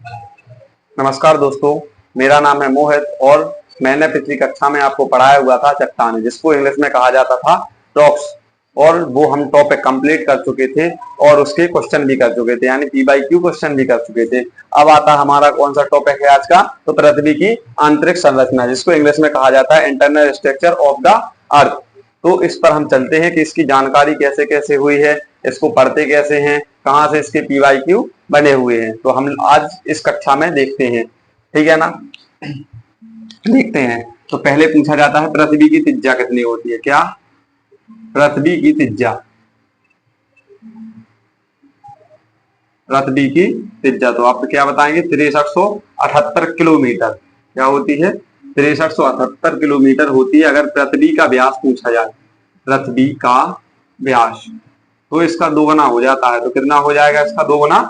नमस्कार दोस्तों, मेरा नाम है मोहित और मैंने पिछली कक्षा में आपको पढ़ाया हुआ था चट्टाने, जिसको इंग्लिश में कहा जाता था रॉक्स। और वो हम टॉपिक कंप्लीट कर चुके थे और उसके क्वेश्चन भी कर चुके थे, यानी पी/क्यू क्वेश्चन भी कर चुके थे। अब आता हमारा कौन सा टॉपिक है आज का, तो पृथ्वी की आंतरिक संरचना, जिसको इंग्लिश में कहा जाता है internal structure of the earth. तो इस पर हम चलते हैं कि इसकी जानकारी कैसे कैसे हुई है, इसको पढ़ते कैसे हैं, कहाँ से इसके पी/क्यू बने हुए हैं, तो हम आज इस कक्षा में देखते हैं। ठीक है ना, देखते हैं। तो पहले पूछा जाता है पृथ्वी की त्रिज्या कितनी होती है। क्या? पृथ्वी की त्रिज्या, पृथ्वी की त्रिज्या तो आप क्या बताएंगे? 6378 किलोमीटर। क्या होती है? 6378 किलोमीटर होती है। अगर पृथ्वी का व्यास पूछा जाए, पृथ्वी का व्यास, तो इसका दोगुना हो जाता है। तो कितना हो जाएगा इसका दोगुना?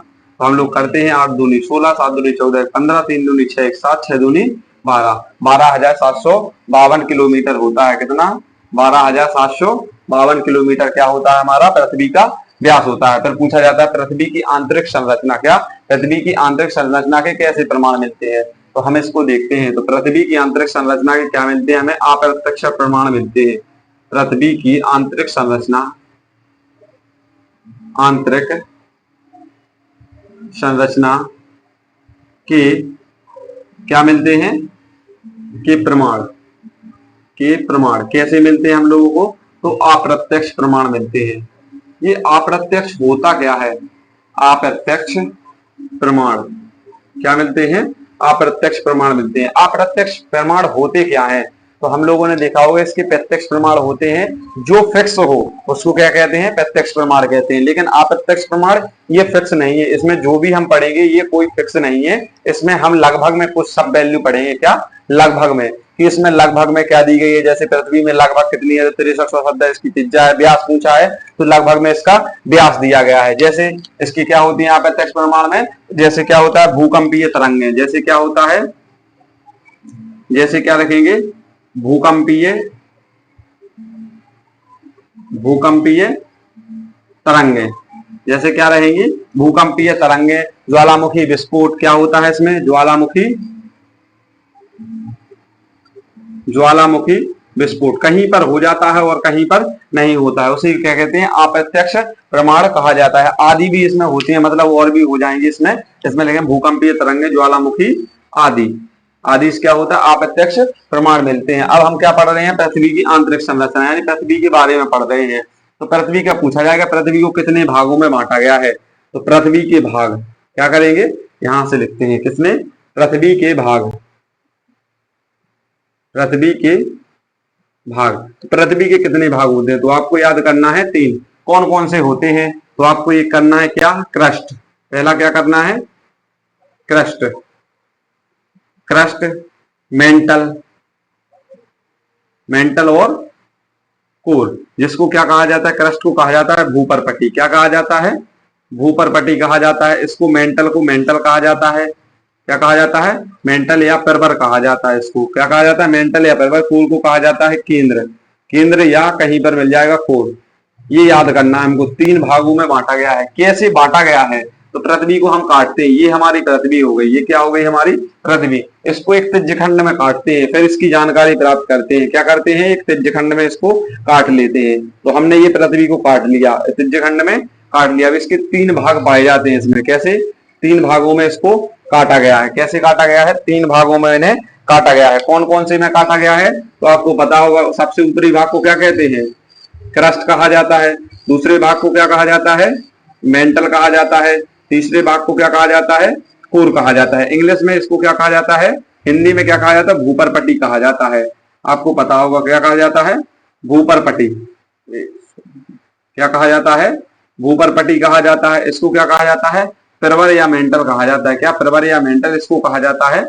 तो हम लोग करते हैं 8 दूनी 16, 7 दूनी 14, 15, 3 दूनी 6, 7, 6 दूनी 12, 12,752 किलोमीटर होता है। कितना? 12,752 किलोमीटर क्या होता है हमारा पृथ्वी का व्यास होता है। फिर पूछा जाता है पृथ्वी की आंतरिक संरचना। क्या? पृथ्वी की आंतरिक संरचना के कैसे प्रमाण मिलते हैं, तो हम इसको देखते हैं। तो पृथ्वी की आंतरिक संरचना के क्या मिलते हैं? हमें अप्रत्यक्ष प्रमाण मिलते हैं। पृथ्वी की आंतरिक संरचना, आंतरिक संरचना के क्या मिलते हैं? के प्रमाण, के प्रमाण कैसे मिलते हैं हम लोगों को? तो अप्रत्यक्ष प्रमाण मिलते हैं। ये अप्रत्यक्ष होता क्या है? अप्रत्यक्ष प्रमाण क्या मिलते हैं? अप्रत्यक्ष प्रमाण मिलते हैं। अप्रत्यक्ष प्रमाण होते क्या है? तो हम लोगों ने देखा होगा इसके प्रत्यक्ष प्रमाण होते हैं जो फिक्स हो, उसको क्या कहते हैं? प्रत्यक्ष प्रमाण कहते हैं। लेकिन अप्रत्यक्ष प्रमाण ये फिक्स नहीं है, इसमें जो भी हम पढ़ेंगे ये कोई फिक्स नहीं है। इसमें हम लगभग में कुछ सब वैल्यू पढ़ेंगे। क्या? लगभग में, कि इसमें लगभग में क्या दी गई है। जैसे पृथ्वी में लगभग कितनी है? 6378 इसकी त्रिज्या है। व्यास पूछा है तो लगभग में इसका व्यास दिया गया है। जैसे इसकी क्या होती है अप्रत्यक्ष प्रमाण में? जैसे क्या होता है? भूकंपीय तरंगें। जैसे क्या होता है? जैसे क्या रखेंगे? भूकंपीय, भूकंपीय तरंगें। जैसे क्या रहेंगी? भूकंपीय तरंगें। ज्वालामुखी विस्फोट क्या होता है इसमें? ज्वालामुखी, ज्वालामुखी विस्फोट कहीं पर हो जाता है और कहीं पर नहीं होता है, उसे क्या कहते हैं? अप्रत्यक्ष प्रमाण कहा जाता है। आदि भी इसमें होती है, मतलब और भी हो जाएंगे इसमें। इसमें लिखें भूकंपीय तरंगें, ज्वालामुखी आदि। आदि से क्या होता है? अप्रत्यक्ष प्रमाण मिलते हैं। अब हम क्या पढ़ रहे हैं? पृथ्वी की आंतरिक संरचना, यानी पृथ्वी के बारे में पढ़ रहे हैं। तो पृथ्वी का पूछा जाएगा पृथ्वी को कितने भागों में बांटा गया है। तो पृथ्वी के भाग क्या करेंगे? यहां से लिखते हैं किसने? पृथ्वी के भाग, पृथ्वी के भाग। तो पृथ्वी के कितने भाग होते हैं? तो आपको याद करना है 3। कौन कौन से होते हैं? तो आपको ये करना है क्या? क्रस्ट। पहला क्या करना है? क्रस्ट, क्रस्ट, मेंटल, मेंटल और कोर। जिसको क्या कहा जाता है? क्रस्ट को कहा जाता है भूपरपटी। क्या कहा जाता है? भूपरपटी कहा जाता है। इसको मेंटल को मेंटल कहा जाता है। क्या कहा जाता है? मेंटल या परवर कहा जाता है। इसको क्या कहा जाता है? मेंटल या परवर। कोर को कहा जाता है केंद्र, केंद्र या कहीं पर मिल जाएगा कोर। ये याद करना है हमको। 3 भागों में बांटा गया है। कैसे बांटा गया है? तो पृथ्वी को हम काटते हैं, ये हमारी पृथ्वी हो गई। ये क्या हो गई? हमारी पृथ्वी। इसको एक त्रिज्यखंड में काटते हैं, फिर इसकी जानकारी प्राप्त करते हैं। क्या करते हैं? एक त्रिज्यखंड में इसको काट लेते हैं। तो हमने ये पृथ्वी को काट लिया, त्रिज्यखंड में काट लिया। अब इसके 3 भाग पाए जाते हैं इसमें। कैसे? 3 भागों में इसको काटा गया है। कैसे काटा गया है? 3 भागों में इन्हें काटा गया है। कौन कौन से में काटा गया है? तो आपको पता होगा। सबसे ऊपरी भाग को क्या कहते हैं? क्रस्ट कहा जाता है। दूसरे भाग को क्या कहा जाता है? मेंटल कहा जाता है। तीसरे भाग को क्या कहा जाता है? कोर कहा जाता है। इंग्लिश में इसको क्या कहा जाता है? हिंदी में क्या कहा जाता है? भूपरपटी कहा जाता है। आपको पता होगा क्या कहा जाता है? भूपरपटी। क्या कहा जाता है? भूपरपटी कहा जाता है। इसको क्या कहा जाता है? परवर या मेंटल कहा जाता है। क्या? परवर या मेंटल। इसको कहा जाता है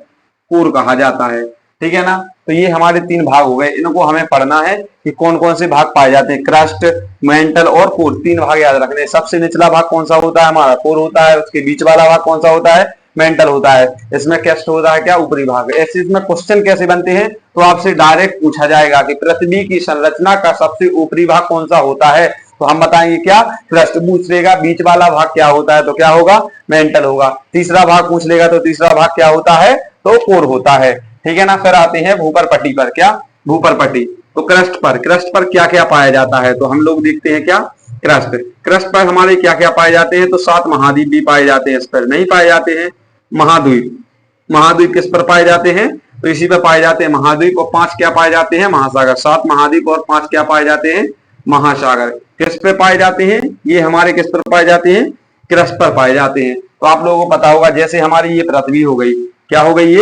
कोर कहा जाता है। ठीक है ना। तो ये हमारे 3 भाग हो गए। इनको हमें पढ़ना है कि कौन कौन से भाग पाए जाते हैं। क्रस्ट, मेंटल और कोर, 3 भाग याद रखने। सबसे निचला भाग कौन सा होता है? हमारा कोर होता है। उसके बीच वाला भाग कौन सा होता है? मेंटल होता है। इसमें क्रस्ट होता है क्या? ऊपरी भाग। ऐसे इसमें क्वेश्चन कैसे बनते हैं? तो आपसे डायरेक्ट पूछा जाएगा कि पृथ्वी की संरचना का सबसे ऊपरी भाग कौन सा होता है। तो हम बताएंगे क्या, क्रस्ट। पूछ लेगा बीच वाला भाग क्या होता है तो क्या होगा, मेंटल होगा। तीसरा भाग पूछ लेगा तो तीसरा भाग क्या होता है, तो कोर होता है। ठीक है ना। फिर आते हैं भूपर पट्टी पर। क्या, भूपर पट्टी। तो क्रस्ट पर, क्रस्ट पर क्या क्या पाया जाता है, तो हम लोग देखते हैं क्या, क्रस्ट। क्रस्ट पर हमारे क्या क्या पाए जाते हैं, तो 7 महाद्वीप भी पाए जाते हैं। इस पर नहीं पाए जाते हैं महाद्वीप। महाद्वीप किस पर पाए जाते हैं, तो इसी पर पाए जाते हैं महाद्वीप। और 5 क्या पाए जाते हैं, महासागर। 7 महाद्वीप और 5 क्या पाए जाते हैं, महासागर। किस पे पाए जाते हैं, ये हमारे किस पर पाए जाते हैं, क्रस्ट पर पाए जाते हैं। तो आप लोगों को पता होगा, जैसे हमारी ये पृथ्वी हो गई, क्या हो गई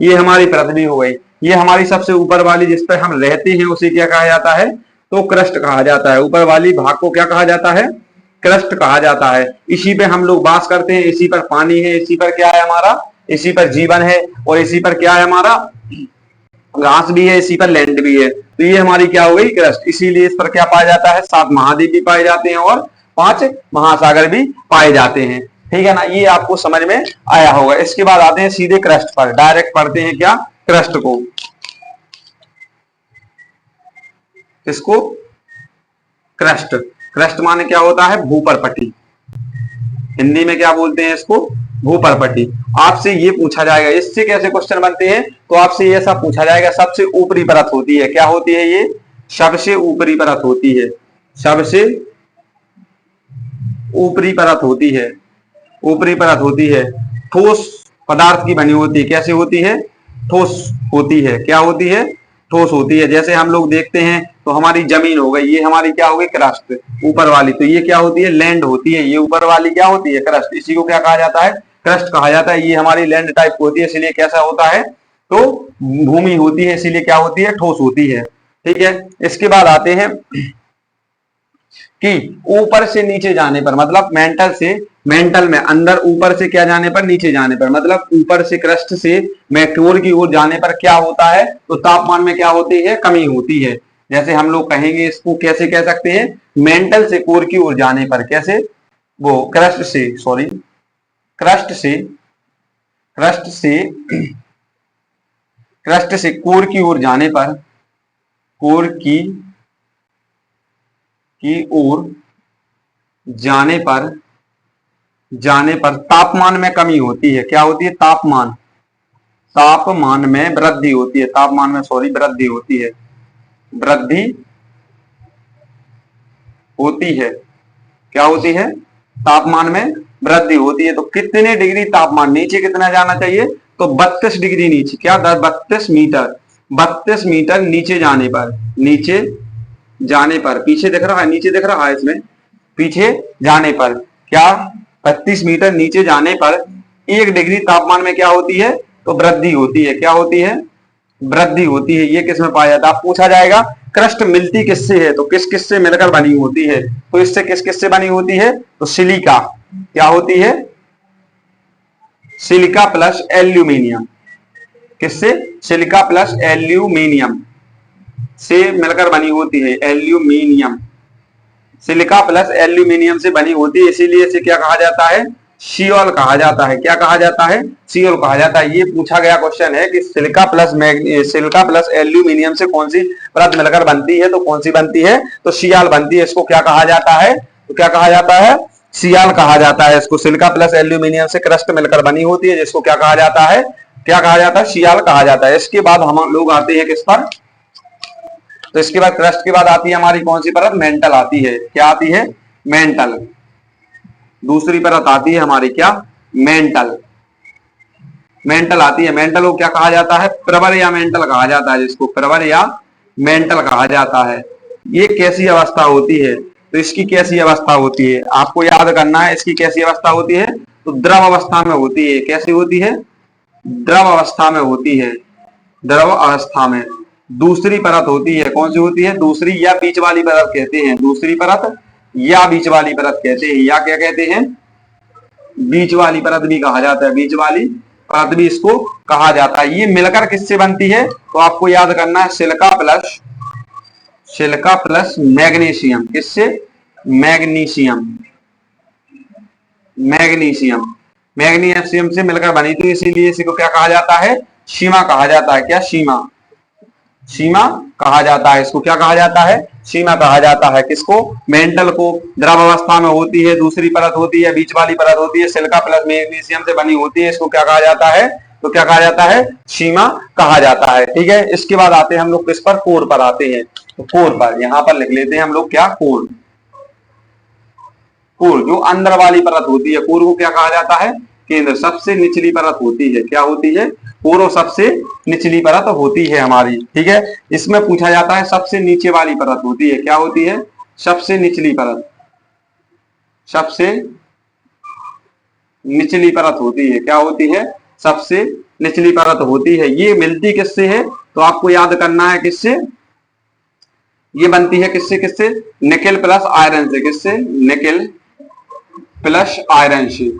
ये हमारी पृथ्वी हो गई। ये हमारी सबसे ऊपर वाली जिस पर हम रहते हैं उसे क्या कहा जाता है, तो क्रस्ट कहा जाता है। ऊपर वाली भाग को क्या कहा जाता है, क्रस्ट कहा जाता है। इसी पे हम लोग वास करते हैं, इसी पर पानी है, इसी पर क्या है हमारा, इसी पर जीवन है, और इसी पर क्या है हमारा, घास भी है, इसी पर लैंड भी है। तो ये हमारी क्या हो गई, क्रस्ट। इसीलिए इस पर क्या पाया जाता है, 7 महाद्वीप भी पाए जाते हैं और 5 महासागर भी पाए जाते हैं। ठीक है ना। ये आपको समझ में आया होगा। इसके बाद आते हैं सीधे क्रस्ट पर, डायरेक्ट पढ़ते हैं क्या, क्रस्ट को। इसको क्रस्ट, क्रस्ट माने क्या होता है, भूपर पट्टी। हिंदी में क्या बोलते हैं इसको, भूपर पट्टी। आपसे ये पूछा जाएगा, इससे कैसे क्वेश्चन बनते हैं, तो आपसे ये सब पूछा जाएगा। सबसे ऊपरी परत होती है, क्या होती है ये, सबसे ऊपरी परत होती है, सबसे ऊपरी परत होती है, ऊपरी परत होती है। ठोस पदार्थ की बनी होती है। कैसे होती है, ठोस होती है। क्या होती है, ठोस होती है। जैसे हम लोग देखते हैं तो हमारी जमीन हो गई, ये हमारी क्या होगी, क्रस्ट ऊपर वाली। तो ये क्या होती है, लैंड होती है। ये ऊपर वाली क्या होती है, क्रस्ट। इसी को क्या कहा जाता है, क्रस्ट कहा जाता है। ये हमारी लैंड टाइप होती है, इसलिए कैसा होता है, तो भूमि होती है, इसीलिए क्या होती है, ठोस होती है। ठीक है। इसके बाद आते हैं कि ऊपर से नीचे जाने पर, मतलब मेंटल से, मेंटल में अंदर ऊपर से क्या जाने पर, नीचे जाने पर, मतलब ऊपर से क्रस्ट से मैक्टोर की ओर जाने पर क्या होता है, तो तापमान में क्या होती है, कमी होती है। जैसे हम लोग कहेंगे, इसको कैसे कह सकते हैं, मेंटल से कोर की ओर जाने पर। कैसे, वो क्रस्ट से, सॉरी, क्रस्ट से, क्रस्ट से, क्रस्ट से कोर की ओर जाने पर, कोर की ओर जाने पर, जाने पर तापमान में कमी होती है। क्या होती है, तापमान, तापमान में वृद्धि होती है। तापमान में, सॉरी, वृद्धि होती है, वृद्धि होती है। क्या होती है, तापमान में वृद्धि होती है। तो कितने डिग्री तापमान, नीचे कितना जाना चाहिए, तो 32 डिग्री नीचे। क्या, 32 मीटर, 32 मीटर नीचे जाने पर, नीचे जाने पर, पीछे दिख रहा है, नीचे दिख रहा है इसमें, पीछे जाने पर क्या, 32 मीटर नीचे जाने पर 1 डिग्री तापमान में क्या होती है, तो वृद्धि होती है। क्या होती है, वृद्धि होती है। ये किस में पाया जाता है, पूछा जाएगा क्रस्ट मिलती किससे है, तो किस किस से मिलकर बनी होती है, तो इससे किस किस से बनी होती है, तो सिलिका। क्या होती है, सिलिका प्लस एल्यूमिनियम। किससे, सिलिका प्लस एल्यूमिनियम से मिलकर बनी होती है, एल्यूमिनियम, सिलिका प्लस एल्यूमिनियम से बनी होती है। इसीलिए इसे क्या कहा जाता है, सियोल कहा जाता है। क्या कहा जाता है, सियोल कहा जाता है। ये पूछा गया क्वेश्चन है कि सिलिका प्लस एल्यूमिनियम से कौन सी परत मिलकर बनती है, तो कौन सी बनती है, तो सियाल बनती है। इसको क्या कहा जाता है, तो क्या कहा जाता है, सियाल कहा जाता है इसको। सिलिका प्लस एल्यूमिनियम से क्रस्ट मिलकर बनी होती है, जिसको क्या कहा जाता है, क्या कहा जाता है, सियाल कहा जाता है। इसके बाद हम लोग आते हैं किस पर, तो इसके बाद क्रस्ट के बाद आती है हमारी कौन सी परत, मेंटल आती है। क्या आती है, मेंटल। दूसरी परत आती है हमारी क्या, मेंटल, मेंटल आती है। मेंटल को क्या कहा जाता है, प्रवर या मेंटल कहा जाता है, जिसको प्रवर या मेंटल कहा जाता है। ये कैसी अवस्था होती है, तो इसकी कैसी अवस्था होती है, आपको याद करना है। इसकी कैसी अवस्था होती है, तो द्रव अवस्था में होती है। कैसी होती है, द्रव अवस्था में होती है, द्रव अवस्था में। दूसरी परत होती है, कौन सी होती है, दूसरी या बीच वाली परत कहते हैं, दूसरी परत या बीच वाली परत कहते हैं, या क्या कहते हैं, बीच वाली परत भी कहा जाता है, बीच वाली परत भी इसको कहा जाता है। ये मिलकर किससे बनती है, तो आपको याद करना है, सिलिका प्लस मैग्नीशियम। किससे, मैग्नीशियम, मैग्नीशियम, मैग्नीशियम से मिलकर बनी थी। इसीलिए इसी को क्या कहा जाता है, सीमा कहा जाता है। क्या, सीमा, सीमा कहा जाता है। इसको क्या कहा जाता है? सीमा कहा जाता है। किसको? मेंटल को। द्रव अवस्था में होती है, दूसरी परत होती है, बीच वाली परत होती है, सिलिका प्लस मैग्नीशियम से बनी होती है। इसको क्या कहा जाता है? तो क्या कहा जाता है? सीमा कहा जाता है। ठीक है, इसके बाद आते हैं हम लोग किस पर? कोर पर आते हैं। तो कोर पर यहां पर लिख लेते हैं हम लोग क्या? कोर। कोर जो अंदर वाली परत होती है, कोर को क्या कहा जाता है? केंद्र। सबसे निचली परत होती है। क्या होती है? कोर सबसे निचली परत होती है हमारी। ठीक है, इसमें पूछा जाता है सबसे नीचे वाली परत होती है। क्या होती है? सबसे निचली परत। सबसे निचली परत होती है। क्या होती है? सबसे निचली परत होती है। ये मिलती किससे है? तो आपको याद करना है किससे? ये बनती है किससे? किससे? निकेल प्लस आयरन से। किससे? निकेल प्लस आयरन से।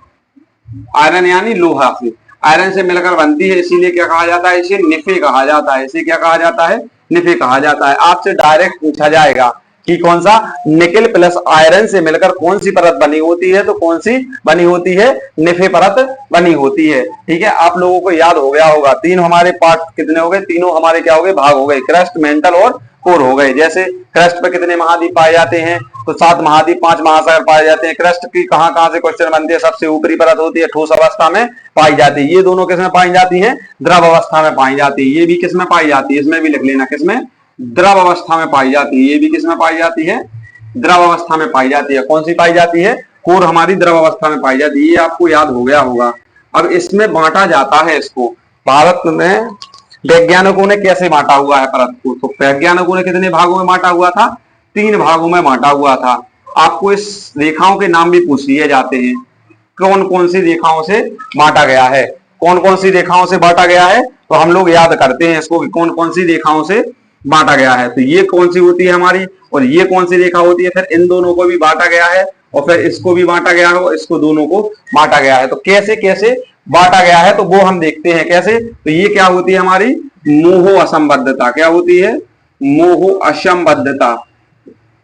आयरन यानी लोहा से। आयरन से मिलकर बनती है, इसीलिए क्या कहा जाता है? इसे निफे कहा जाता है। इसे क्या कहा जाता है? निफे कहा जाता है। आपसे डायरेक्ट पूछा जाएगा कि कौन सा? निकेल प्लस आयरन से मिलकर कौन सी परत बनी होती है? तो कौन सी बनी होती है? निफे परत बनी होती है। ठीक है, आप लोगों को याद हो गया होगा। तीन हमारे पार्ट कितने हो गए? तीनों हमारे क्या हो गए? भाग हो गए। क्रस्ट, मेंटल और कोर हो गए। जैसे क्रस्ट पे कितने महाद्वीप पाए जाते हैं? तो 7 महाद्वीप, 5 महासागर पाए जाते हैं। क्रस्ट की कहां से क्वेश्चन बनते हैं? सबसे ऊपरी परत होती है, ठोस अवस्था में पाई जाती है। ये दोनों किसमें पाई जाती है? द्रव अवस्था में पाई जाती है। ये भी किसमें पाई जाती है? इसमें भी लिख लेना, किसमें? द्रव अवस्था में पाई जाती है। ये भी किसमें पाई जाती है? द्रव अवस्था में पाई जाती है। कौन सी पाई जाती है? कोर हमारी द्रव अवस्था में पाई जाती है। ये आपको याद हो गया होगा। अब इसमें बांटा जाता है इसको। भारत में वैज्ञानिकों ने कैसे बांटा हुआ है परत को? तो वैज्ञानिकों ने कितने भागों में बांटा हुआ था? 3 भागों में बांटा हुआ था। आपको इस रेखाओं के नाम भी पूछ लिए जाते हैं। कौन कौन सी रेखाओं से बांटा गया है? कौन कौन सी रेखाओं से बांटा गया है? तो हम लोग याद करते हैं इसको कि कौन कौन सी रेखाओं से बांटा गया है। तो ये कौन सी होती है हमारी, और ये कौन सी रेखा होती है? फिर इन दोनों को भी बांटा गया है, और फिर इसको भी बांटा गया है, और इसको दोनों को बांटा गया है। तो कैसे कैसे बांटा गया है तो वो हम देखते हैं कैसे। तो ये क्या होती है हमारी? मोहो असंबद्धता। क्या होती है? मोहो असंबद्धता।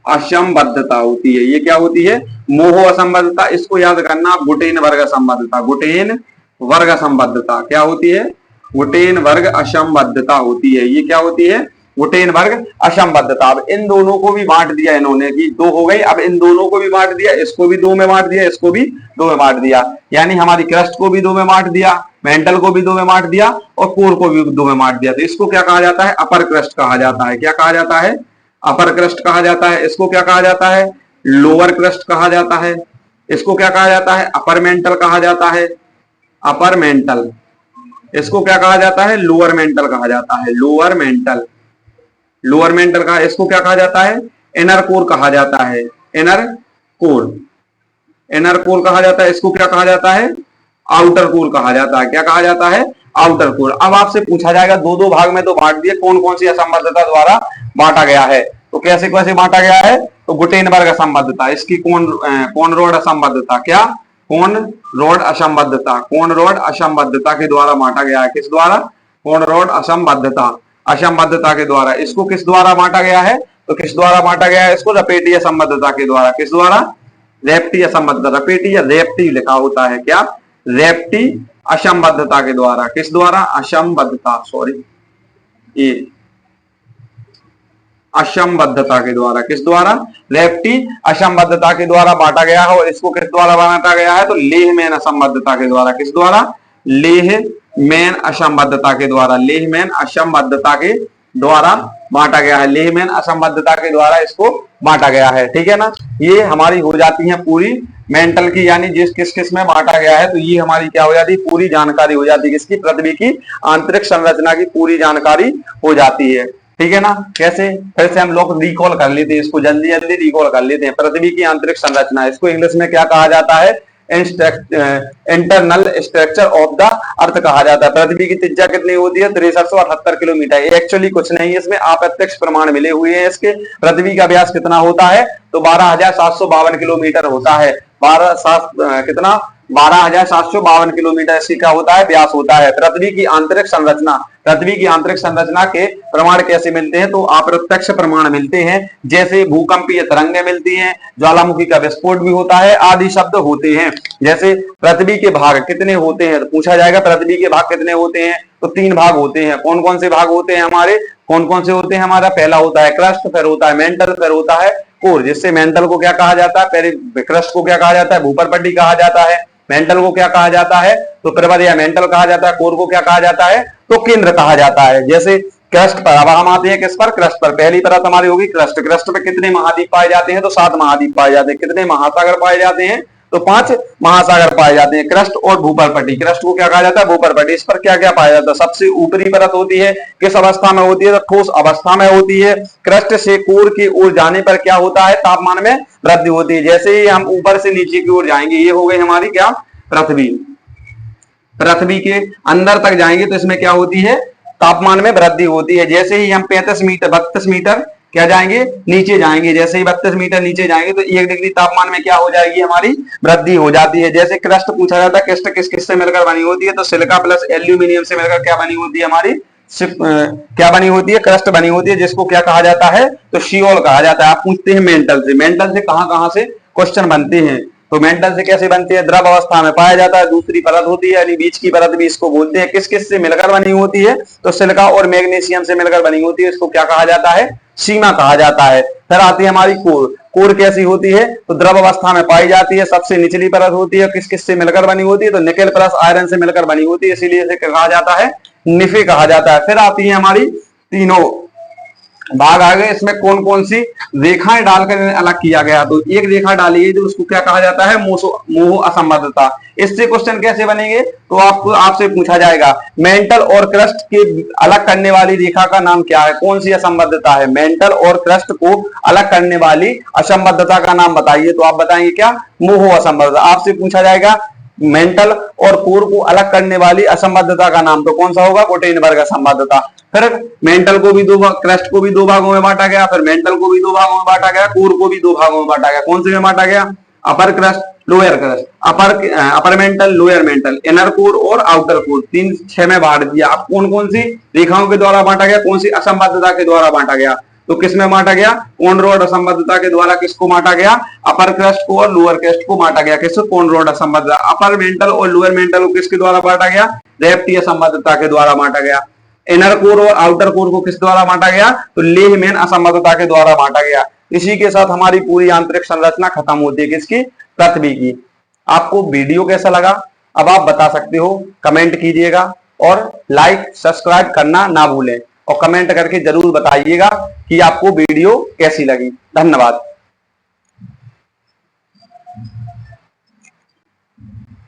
असंबद्धता होती है। ये क्या होती है? मोहो असंबद्धता। इसको याद करना आप, गुटेन वर्ग असंबद्धता। गुटेन वर्ग असंबद्धता क्या होती है? गुटेन वर्ग असंबद्धता होती है। ये क्या होती है? गुटेन वर्ग असंबद्धता। अब इन दोनों को भी बांट दिया इन्होंने कि 2 हो गई। अब इन दोनों को भी बांट दिया, इसको भी 2 में बांट दिया, इसको भी 2 में बांट दिया। यानी हमारी क्रस्ट को भी 2 में बांट दिया, मेंटल को भी 2 में बांट दिया, और कोर को भी 2 में बांट दिया। तो इसको क्या कहा जाता है? अपर क्रस्ट कहा जाता है। क्या कहा जाता है? अपर क्रस्ट कहा जाता है। इसको क्या कहा जाता है? लोअर क्रस्ट कहा जाता है। इसको क्या कहा जाता है? अपर मेंटल कहा जाता है। Upper mantle. इसको क्या कहा जाता है? लोअर मेंटल कहा जाता है। Lower mental. लोअर मेंटल का इसको क्या कहा जाता है? इनर कोर कहा जाता है। Inner core. इनर कोर कहा जाता है। इसको क्या कहा जाता है? आउटर कोर कहा जाता है। क्या कहा जाता है? Outer core. अब आपसे पूछा जाएगा 2-2 भाग में तो बांट दिए, कौन कौन सी असंबद्धता द्वारा बांटा गया है? तो कैसे कैसे बांटा गया है? तो गुटेनबर्ग असंबद्धता। इसकी कौन रोड असंबद्धता। क्या? कौन रोड असंबद्धता। कौन रोड असंबद्धता के द्वारा बांटा गया है। किस द्वारा? कौन रोड असंबद्धता। असंबद्धता के द्वारा। इसको किस द्वारा बांटा गया है? तो किस द्वारा बांटा गया है इसको? रपेटी असंबद्धता के द्वारा। किस द्वारा? रेप्टी असंबद्धता। रपेटी या रेप्टी लिखा होता है। क्या? रेप्टी असंबद्धता के द्वारा। किस द्वारा? असंबद्धता, सॉरी, ये असंबद्धता के द्वारा। किस द्वारा? रेप्टी असंबद्धता के द्वारा बांटा गया है। और इसको किस द्वारा बांटा गया है? तो लेह मैन असंबद्धता के द्वारा। किस द्वारा? लेह मैन असंबद्धता के द्वारा। लेह मैन असंबद्धता के द्वारा बांटा गया है। लेह मैन असंबद्धता के द्वारा इसको बांटा गया है। ठीक है ना? ये हमारी हो जाती है पूरी मेंटल की, यानी जिस किस किस में बांटा गया है। तो ये हमारी क्या हो जाती है? पूरी जानकारी हो जाती है। किसकी? पृथ्वी की आंतरिक संरचना की पूरी जानकारी हो जाती है। ठीक है ना? कैसे? फिर से हम लोग रिकॉल कर लेते हैं इसको, जल्दी जल्दी रिकॉल कर लेते हैं। पृथ्वी की आंतरिक संरचना, इसको इंग्लिश में क्या कहा जाता है? Internal structure of the earth कहा जाता है। पृथ्वी की त्रिज्या कितनी होती है? 6378 किलोमीटर। एक्चुअली कुछ नहीं है इसमें, अप्रत्यक्ष प्रमाण मिले हुए हैं इसके। पृथ्वी का व्यास कितना होता है? तो 12,752 किलोमीटर होता है। 12,752 किलोमीटर इसकी क्या होता है? व्यास होता है। पृथ्वी की आंतरिक संरचना, पृथ्वी की आंतरिक संरचना के प्रमाण कैसे मिलते हैं? तो अप्रत्यक्ष प्रमाण मिलते हैं। जैसे भूकंपीय तरंगें मिलती हैं, ज्वालामुखी का विस्फोट भी होता है, आदि शब्द होते हैं। जैसे पृथ्वी के भाग कितने होते हैं? तो पूछा जाएगा पृथ्वी के भाग कितने होते हैं? तो 3 भाग होते हैं। कौन कौन से भाग होते हैं हमारे? कौन कौन से होते हैं हमारा, पहला होता है क्रस्ट, फिर होता है मेंटल, फिर होता है कोर। जिससे मेंटल को क्या कहा जाता है, पहले क्रस्ट को क्या कहा जाता है, भूपर पट्टी कहा जाता है। मेंटल को क्या कहा जाता है, तो प्रबल या मेंटल कहा जाता है। कोर को क्या कहा जाता है, तो केंद्र कहा जाता है। जैसे क्रस्ट पर, अब हम आते हैं किस पर, क्रस्ट पर। पहली परत हमारी होगी क्रस्ट। क्रस्ट में कितने महाद्वीप पाए जाते हैं, तो 7 महाद्वीप पाए जाते हैं। कितने महासागर पाए जाते हैं, तो 5 महासागर पाए जाते हैं। क्रस्ट और भूपर पट्टी, क्रस्ट को क्या कहा जाता है, भूपर पट्टी। इस पर क्या क्या पाया जाता है, सबसे ऊपरी परत होती है, किस अवस्था में होती है, तो ठोस अवस्था में होती है। क्रस्ट से कोर की ओर जाने पर क्या होता है, तापमान में वृद्धि होती है। जैसे ही हम ऊपर से नीचे की ओर जाएंगे, ये हो गई हमारी क्या, पृथ्वी। पृथ्वी के अंदर तक जाएंगे तो इसमें क्या होती है, तापमान में वृद्धि होती है। जैसे ही हम 32 मीटर क्या जाएंगे, नीचे जाएंगे। जैसे ही 32 मीटर नीचे जाएंगे तो 1 डिग्री तापमान में क्या हो जाएगी, हमारी वृद्धि हो जाती है। जैसे क्रस्ट पूछा जाता है, क्रस्ट किस किस से मिलकर बनी होती है, तो सिलिका प्लस एल्यूमिनियम से मिलकर क्या बनी होती है, हमारी क्या बनी होती है, क्रस्ट बनी होती है। जिसको क्या कहा जाता है, तो शियोल कहा जाता है। आप पूछते हैं मेंटल से, मेंटल से कहां से क्वेश्चन बनते हैं, तो मेंटल से कैसे बनती है, द्रव अवस्था में पाया जाता है। दूसरी परत होती है यानी बीच की परत भी इसको बोलते हैं। किस किस से मिलकर बनी होती है, तो सिलिका और मैग्नीशियम से मिलकर बनी होती है। इसको क्या कहा जाता है, सीमा कहा जाता है। फिर आती है हमारी कोर। कोर कैसी होती है, तो द्रव अवस्था में पाई जाती है, सबसे निचली परत होती है। किस किस से मिलकर बनी होती है, तो निकेल प्लस आयरन से मिलकर बनी होती है, इसीलिए इसे कहा जाता है, निफे कहा जाता है। फिर आती है हमारी तीनों भाग आ गए। इसमें कौन कौन सी रेखाएं डालकर अलग किया गया, तो एक रेखा डाली है जो उसको क्या कहा जाता है, मोह असंबद्धता। इससे क्वेश्चन कैसे बनेंगे, तो आपको आपसे पूछा जाएगा मेंटल और क्रस्ट के अलग करने वाली रेखा का नाम क्या है, कौन सी असंबद्धता है, मेंटल और क्रस्ट को अलग करने वाली असंबद्धता का नाम बताइए। तो आप बताएंगे क्या, मोह असंबद्धता। आपसे पूछा जाएगा मेंटल और कोर को अलग करने वाली असंबद्धता का नाम, तो कौन सा होगा, गुटेनबर्ग असंबद्धता। फिर मेंटल को भी क्रस्ट को भी 2 भागों में बांटा गया, फिर मेंटल को भी 2 भागों में बांटा गया, कोर को भी 2 भागों में बांटा गया। कौन से में बांटा गया, upper crust, lower crust, upper mantle, lower mantle, inner core और आउटर कोर, 6 में बांट दिया। अब कौन कौन सी रेखाओं के द्वारा बांटा गया, कौन सी असंबद्धता के द्वारा बांटा गया, तो किसमें बांटा गया, कॉन रॉड असंबद्धता के द्वारा किसको बांटा गया, अपर क्रस्ट को और लोअर क्रस्ट को बांटा गया। किसको, कॉन रॉड असंबद्धता। अपर मेंटल और लोअर मेंटल को किसके द्वारा बांटा गया, रेप्टी असंबद्धता के द्वारा बांटा गया। इनर कोर और आउटर कोर को किस द्वारा बांटा गया, तो लेहमैन असंबद्धता के द्वारा बांटा गया। इसी के साथ हमारी पूरी आंतरिक संरचना खत्म होती है, किसकी, पृथ्वी की। आपको वीडियो कैसा लगा अब आप बता सकते हो, कमेंट कीजिएगा और लाइक सब्सक्राइब करना ना भूलें और कमेंट करके जरूर बताइएगा कि आपको वीडियो कैसी लगी। धन्यवाद।